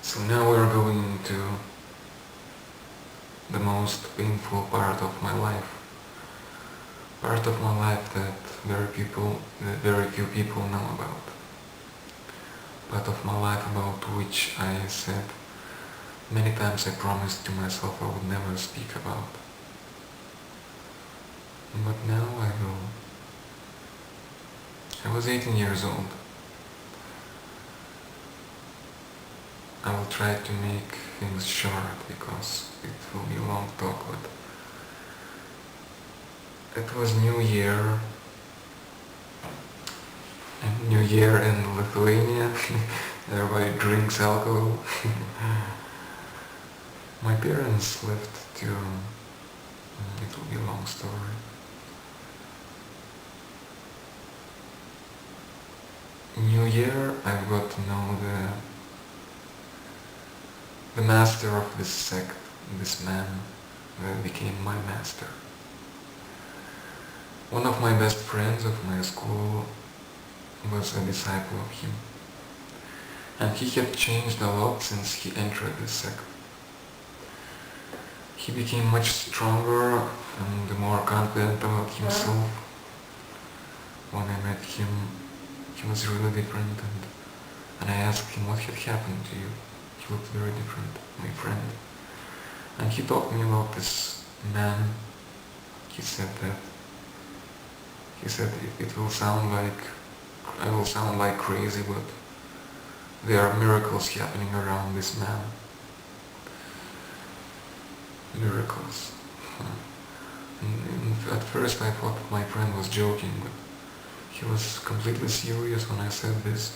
So now we're going into the most painful part of my life. Part of my life that very few people know about. Part of my life about which I said many times I promised to myself I would never speak about. But now I will. I was 18 years old. I will try to make things short because it will be a long talk, but it was New Year, and New Year in Lithuania. Everybody drinks alcohol. My parents left to, it will be a long story. New Year, I got to know the master of this sect, this man that became my master. One of my best friends of my school was a disciple of him. And he had changed a lot since he entered the sect. He became much stronger and more confident about himself. When I met him, he was really different, and I asked him what had happened to you. He looked very different, my friend. And he told me about this man. He said it will sound like, I will sound like crazy, but there are miracles happening around this man. Miracles. And at first I thought my friend was joking, but he was completely serious when I said this.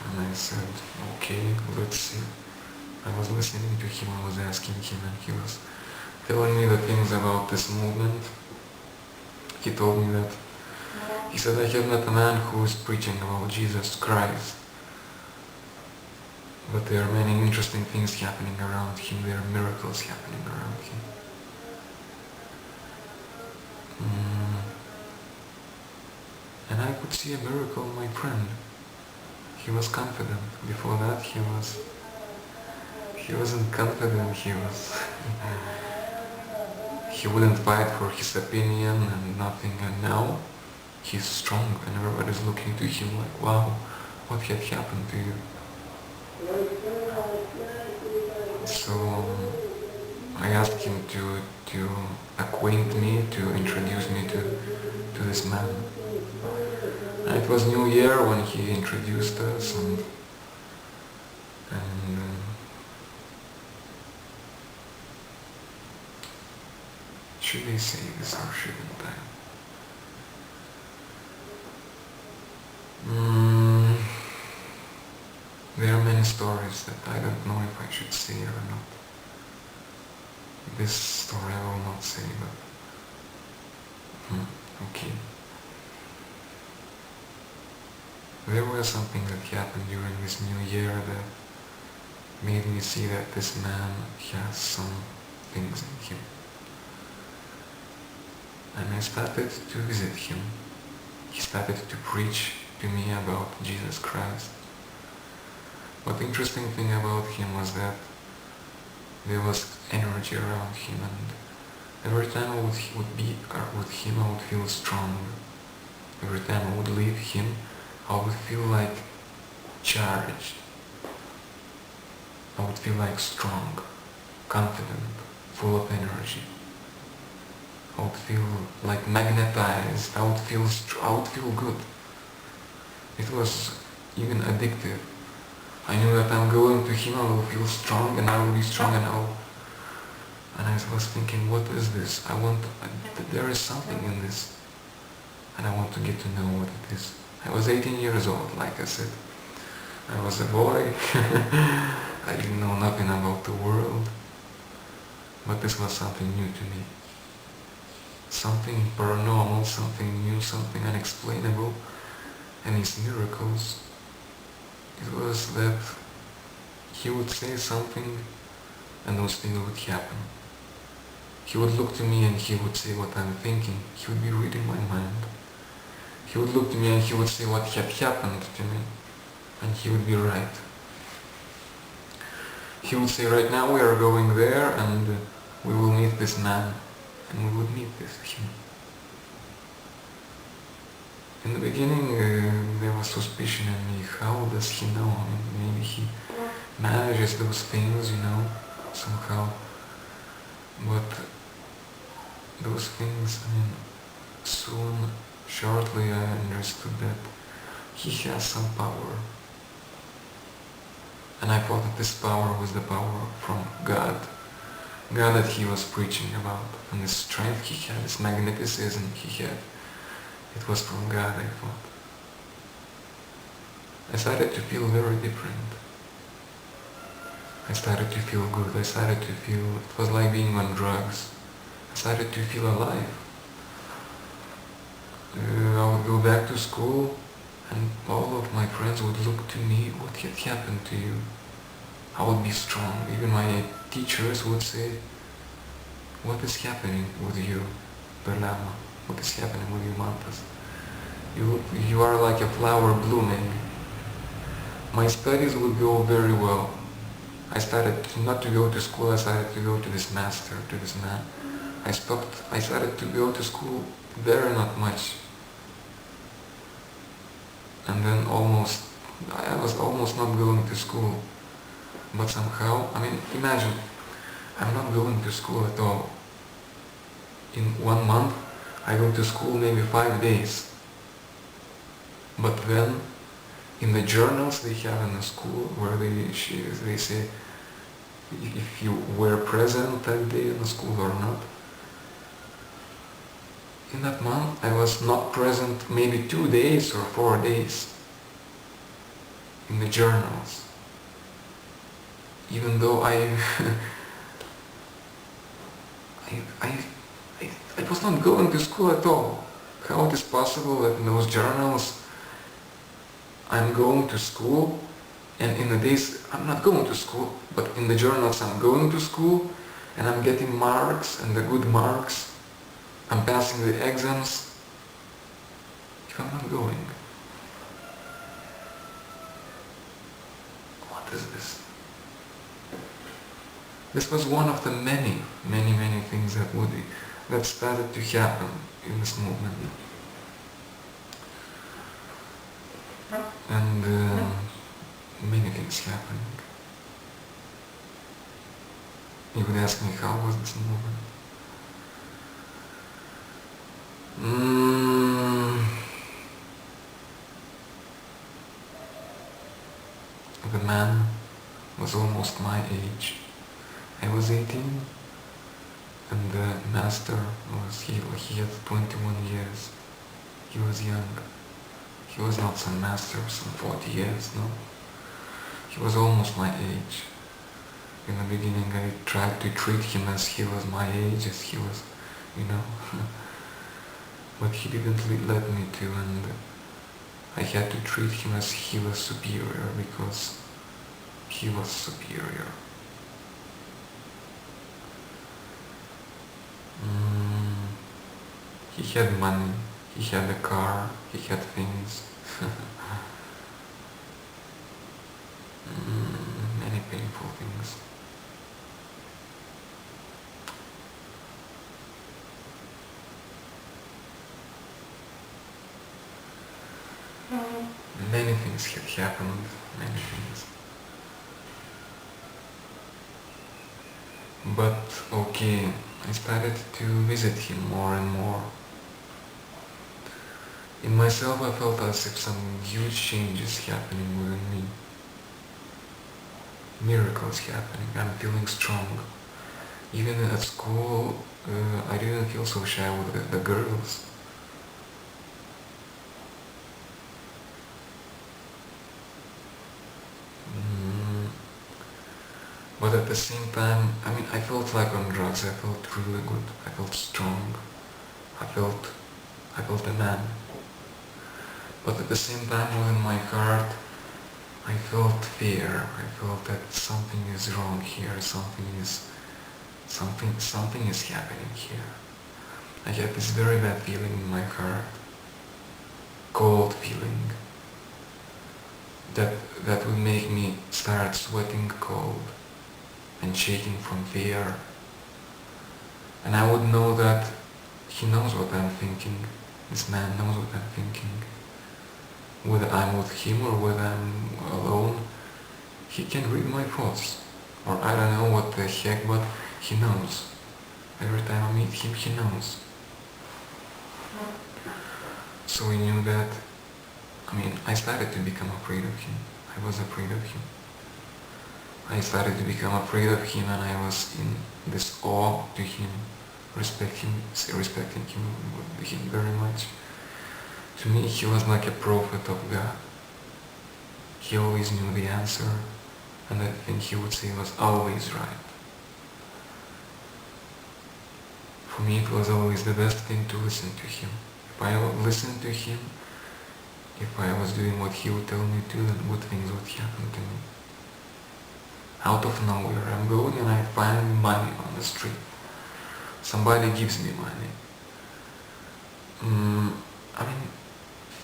And I said, okay, let's see. I was listening to him, I was asking him, and he was telling me the things about this movement. He told me that, he said, I have met a man who is preaching about Jesus Christ, but there are many interesting things happening around him, there are miracles happening around him. And I could see a miracle in my friend. He was confident. Before that he wasn't confident, he wouldn't fight for his opinion and nothing, and now he's strong and everybody's looking to him like, wow, what had happened to you? So I asked him to acquaint me, to introduce me to this man. And it was New Year when he introduced us, and should I say this or shouldn't I? There are many stories that I don't know if I should say or not. This story I will not say, but okay. There was something that happened during this New Year that made me see that this man has some things in him. And I started to visit him. He started to preach to me about Jesus Christ. But the interesting thing about him was that there was energy around him, and every time I would be with him I would feel strong. Every time I would leave him I would feel like charged. I would feel like strong, confident, full of energy. I would feel like magnetized. I would feel good. It was even addictive. I knew that I'm going to him, I will feel strong, and I will be strong, and I was thinking, what is this? There is something in this, and I want to get to know what it is. I was 18 years old, like I said. I was a boy. I didn't know nothing about the world, but this was something new to me. Something paranormal, something new, something unexplainable, and these miracles. It was that he would say something and those things would happen. He would look to me and he would say what I'm thinking. He would be reading my mind. He would look to me and he would say what had happened to me. and he would be right. He would say, right now we are going there and we will meet this man, and we would meet him. In the beginning there was suspicion in me, how does he know? I mean, maybe he manages those things, somehow. But those things, soon, shortly I understood that he has some power. And I thought that this power was the power from God. God that he was preaching about. And the strength he had, this magnificism he had, it was from God, I thought. I started to feel very different. I started to feel good. I started to feel, it was like being on drugs. I started to feel alive. I would go back to school and all of my friends would look to me, what had happened to you? I would be strong. Even my teachers would say, what is happening with you, Berlama? What is happening with you, Mantas? You are like a flower blooming. My studies would go very well. I started not to go to school, I started to go to this master, to this man. I started to go to school very not much. And then I was almost not going to school. But somehow, imagine, I'm not going to school at all. In 1 month, I go to school maybe 5 days. But then, in the journals they have in the school, where they say if you were present that day in the school or not. In that month, I was not present maybe 2 days or 4 days in the journals. Even though I was not going to school at all. How it is possible that in those journals I'm going to school, and in the days I'm not going to school, but in the journals I'm going to school and I'm getting marks, and the good marks, I'm passing the exams, if I'm not going? What is this? This was one of the many things that started to happen in this movement. And many things happening. You would ask me, how was this movement? The man was almost my age. I was 18, and the master he had 21 years. He was young. He was not some master of some 40 years, no. He was almost my age. In the beginning I tried to treat him as he was my age, as he was, but he didn't let me to, and I had to treat him as he was superior, because he was superior. He had money, he had a car, he had things. Many painful things. Many things had happened, many things. But okay, I started to visit him more and more. In myself I felt as if some huge changes happening within me. Miracles happening, I'm feeling strong. Even at school, I didn't feel so shy with the girls. But at the same time, I felt like on drugs. I felt really good. I felt strong. I felt a man. But at the same time, within my heart, I felt fear. I felt that something is wrong here. Something is happening here. I had this very bad feeling in my heart. Cold feeling. that would make me start sweating cold and shaking from fear. And I would know that he knows what I'm thinking. This man knows what I'm thinking. Whether I'm with him or whether I'm alone, he can read my thoughts. Or I don't know what the heck, but he knows. Every time I meet him, he knows. So we knew that, I started to become afraid of him. I was afraid of him. I started to become afraid of him, and I was in this awe to him, respecting him very much. To me, he was like a prophet of God. He always knew the answer, and the thing he would say was always right. For me, it was always the best thing to listen to him. If I listened to him, if I was doing what he would tell me to, then good things would happen to me. Out of nowhere, I'm going and I find money on the street. Somebody gives me money.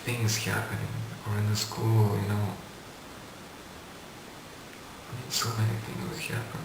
Things happening, or in the school, so many things would happen.